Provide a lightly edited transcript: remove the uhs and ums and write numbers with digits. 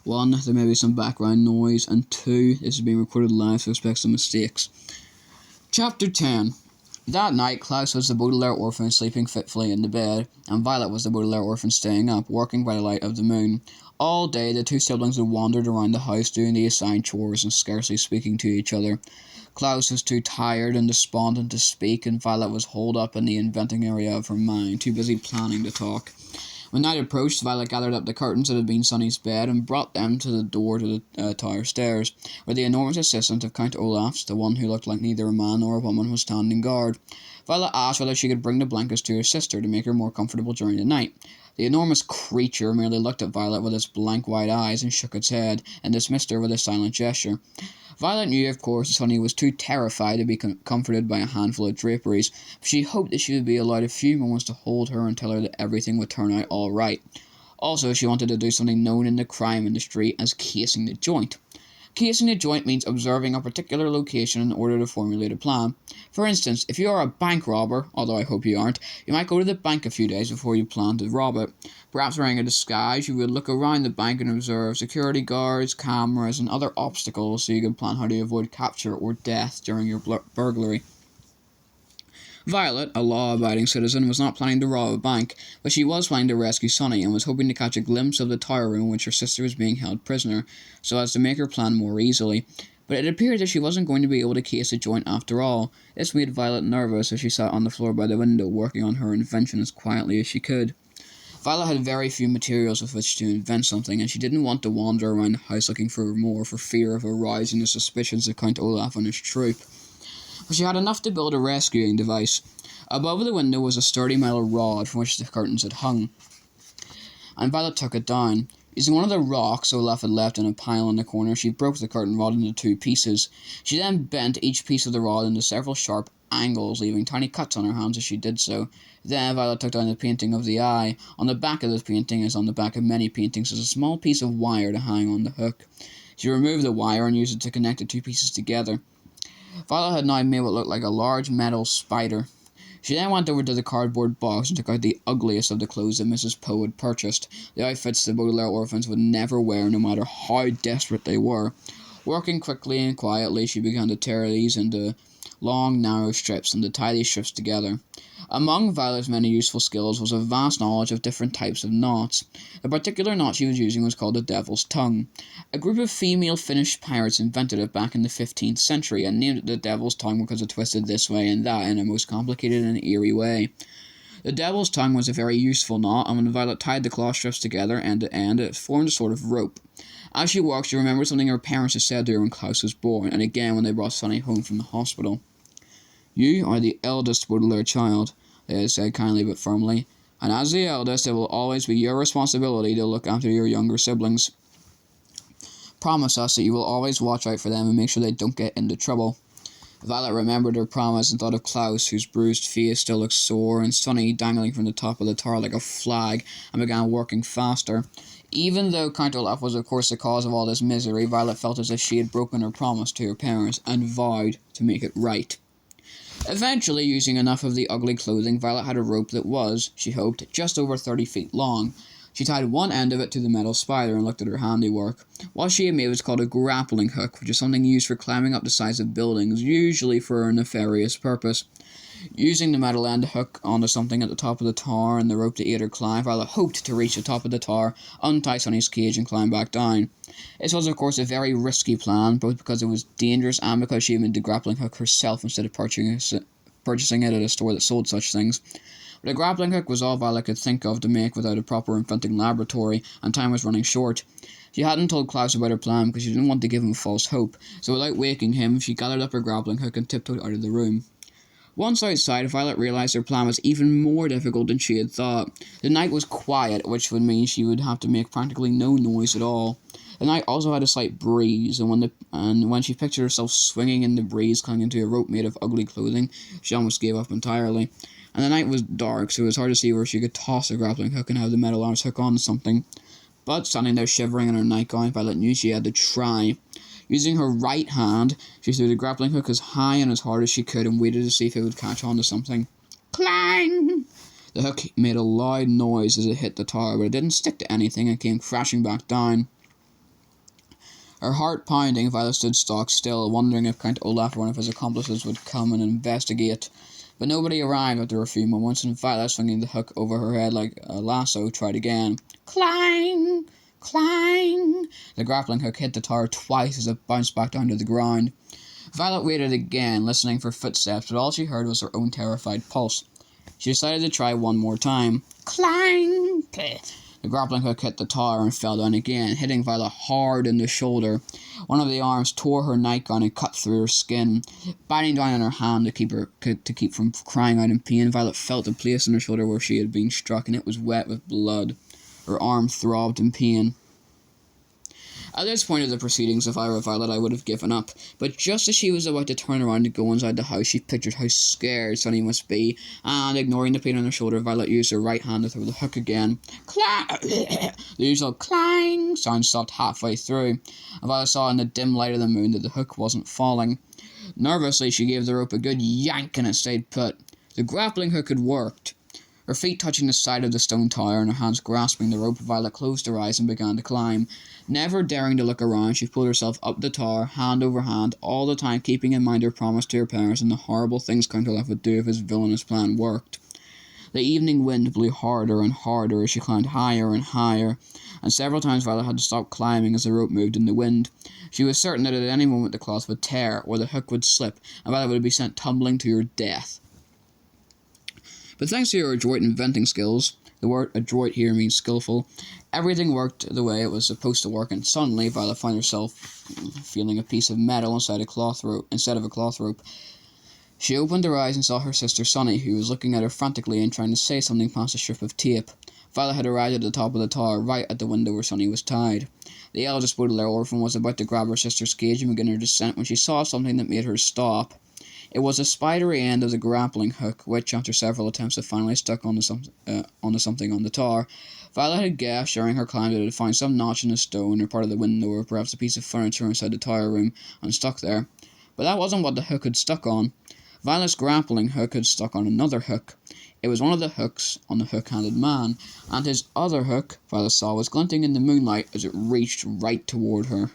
1. There may be some background noise, and 2. This is being recorded live, so expect some mistakes. Chapter 10. That night, Klaus was the Baudelaire orphan sleeping fitfully in the bed, and Violet was the Baudelaire orphan staying up, working by the light of the moon. All day, the two siblings had wandered around the house doing the assigned chores and scarcely speaking to each other. Klaus was too tired and despondent to speak, and Violet was holed up in the inventing area of her mind, too busy planning to talk. When night approached, Violet gathered up the curtains that had been Sonny's bed and brought them to the door to the tower stairs, where the enormous assistant of Count Olaf's, the one who looked like neither a man nor a woman, was standing guard. Violet asked whether she could bring the blankets to her sister to make her more comfortable during the night. The enormous creature merely looked at Violet with its blank white eyes and shook its head, and dismissed her with a silent gesture. Violet knew, of course, that Sonny was too terrified to be comforted by a handful of draperies, but she hoped that she would be allowed a few moments to hold her and tell her that everything would turn out all right. Also, she wanted to do something known in the crime industry as casing the joint. Casing the joint means observing a particular location in order to formulate a plan. For instance, if you are a bank robber, although I hope you aren't, you might go to the bank a few days before you plan to rob it. Perhaps wearing a disguise, you would look around the bank and observe security guards, cameras, and other obstacles so you can plan how to avoid capture or death during your burglary. Violet, a law-abiding citizen, was not planning to rob a bank, but she was planning to rescue Sonny and was hoping to catch a glimpse of the tower room in which her sister was being held prisoner, so as to make her plan more easily. But it appeared that she wasn't going to be able to case the joint after all. This made Violet nervous as she sat on the floor by the window, working on her invention as quietly as she could. Violet had very few materials with which to invent something, and she didn't want to wander around the house looking for more for fear of arousing the suspicions of Count Olaf and his troop. But she had enough to build a rescuing device. Above the window was a sturdy metal rod from which the curtains had hung, and Violet took it down. Using one of the rocks Olaf had left in a pile in the corner, she broke the curtain rod into 2 pieces. She then bent each piece of the rod into several sharp angles, leaving tiny cuts on her hands as she did so. Then Violet took down the painting of the eye. On the back of this painting, as on the back of many paintings, is a small piece of wire to hang on the hook. She removed the wire and used it to connect the 2 pieces together. Violet had now made what looked like a large metal spider. She then went over to the cardboard box and took out the ugliest of the clothes that Mrs. Poe had purchased, the outfits the Baudelaire orphans would never wear no matter how desperate they were. Working quickly and quietly, she began to tear these into long, narrow strips and to tie these strips together. Among Violet's many useful skills was a vast knowledge of different types of knots. The particular knot she was using was called the Devil's Tongue. A group of female Finnish pirates invented it back in the 15th century and named it the Devil's Tongue because it twisted this way and that in a most complicated and eerie way. The Devil's Tongue was a very useful knot, and when Violet tied the cloth strips together end to end, it formed a sort of rope. As she walked, she remembered something her parents had said to her when Klaus was born, and again when they brought Sonny home from the hospital. "You are the eldest Baudelaire child," they had said kindly but firmly, "and as the eldest, it will always be your responsibility to look after your younger siblings. Promise us that you will always watch out for them and make sure they don't get into trouble." Violet remembered her promise and thought of Klaus, whose bruised face still looked sore, and Sonny dangling from the top of the tower like a flag, and began working faster. Even though Count Olaf was of course the cause of all this misery, Violet felt as if she had broken her promise to her parents, and vowed to make it right. Eventually, using enough of the ugly clothing, Violet had a rope that was, she hoped, just over 30 feet long. She tied one end of it to the metal spider and looked at her handiwork. What she had made was called a grappling hook, which is something used for climbing up the sides of buildings, usually for a nefarious purpose. Using the metal end to hook onto something at the top of the tower and the rope to aid her climb, Violet hoped to reach the top of the tower, untie Sonny's cage, and climb back down. This was, of course, a very risky plan, both because it was dangerous and because she had made the grappling hook herself instead of purchasing it at a store that sold such things. But a grappling hook was all Violet could think of to make without a proper inventing laboratory, and time was running short. She hadn't told Klaus about her plan because she didn't want to give him false hope, so without waking him, she gathered up her grappling hook and tiptoed out of the room. Once outside, Violet realized her plan was even more difficult than she had thought. The night was quiet, which would mean she would have to make practically no noise at all. The night also had a slight breeze, and when she pictured herself swinging in the breeze clinging to a rope made of ugly clothing, she almost gave up entirely. And the night was dark, so it was hard to see where she could toss a grappling hook and have the metal arms hook on to something. But, standing there shivering in her nightgown, Violet knew she had to try. Using her right hand, she threw the grappling hook as high and as hard as she could and waited to see if it would catch on to something. Clang! The hook made a loud noise as it hit the tower, but it didn't stick to anything and came crashing back down. Her heart pounding, Violet stood stock still, wondering if Count Olaf or one of his accomplices would come and investigate. But nobody arrived after a few moments, and Violet, swinging the hook over her head like a lasso, tried again. Clang! Clang! The grappling hook hit the tower twice as it bounced back down to the ground. Violet waited again, listening for footsteps, but all she heard was her own terrified pulse. She decided to try one more time. Clang! The grappling hook hit the tower and fell down again, hitting Violet hard in the shoulder. One of the arms tore her nightgown and cut through her skin. Biting down on her hand to keep from crying out in pain, Violet felt the place in her shoulder where she had been struck, and it was wet with blood. Her arm throbbed in pain. At this point of the proceedings, if I were Violet, I would have given up. But just as she was about to turn around to go inside the house, she pictured how scared Sunny must be, and ignoring the pain on her shoulder, Violet used her right hand to throw the hook again. Clang! The usual clang sound stopped halfway through, and Violet saw in the dim light of the moon that the hook wasn't falling. Nervously, she gave the rope a good yank and it stayed put. The grappling hook had worked. Her feet touching the side of the stone tower and her hands grasping the rope, Violet closed her eyes and began to climb. Never daring to look around, she pulled herself up the tower, hand over hand, all the time keeping in mind her promise to her parents and the horrible things Count Olaf would do if his villainous plan worked. The evening wind blew harder and harder as she climbed higher and higher, and several times Violet had to stop climbing as the rope moved in the wind. She was certain that at any moment the cloth would tear, or the hook would slip, and Violet would be sent tumbling to her death. But thanks to her adroit inventing skills, the word adroit here means skillful, everything worked the way it was supposed to work, and suddenly Violet found herself feeling a piece of metal instead of a cloth rope. She opened her eyes and saw her sister Sunny, who was looking at her frantically and trying to say something past a strip of tape. Violet had arrived at the top of the tower, right at the window where Sunny was tied. The eldest Baudelaire orphan was about to grab her sister's cage and begin her descent when she saw something that made her stop. It was the spidery end of the grappling hook, which, after several attempts, had finally stuck onto something on the tower. Violet had guessed during her climb that it had found some notch in the stone or part of the window or perhaps a piece of furniture inside the tower room and stuck there. But that wasn't what the hook had stuck on. Violet's grappling hook had stuck on another hook. It was one of the hooks on the hook-handed man, and his other hook, Violet saw, was glinting in the moonlight as it reached right toward her.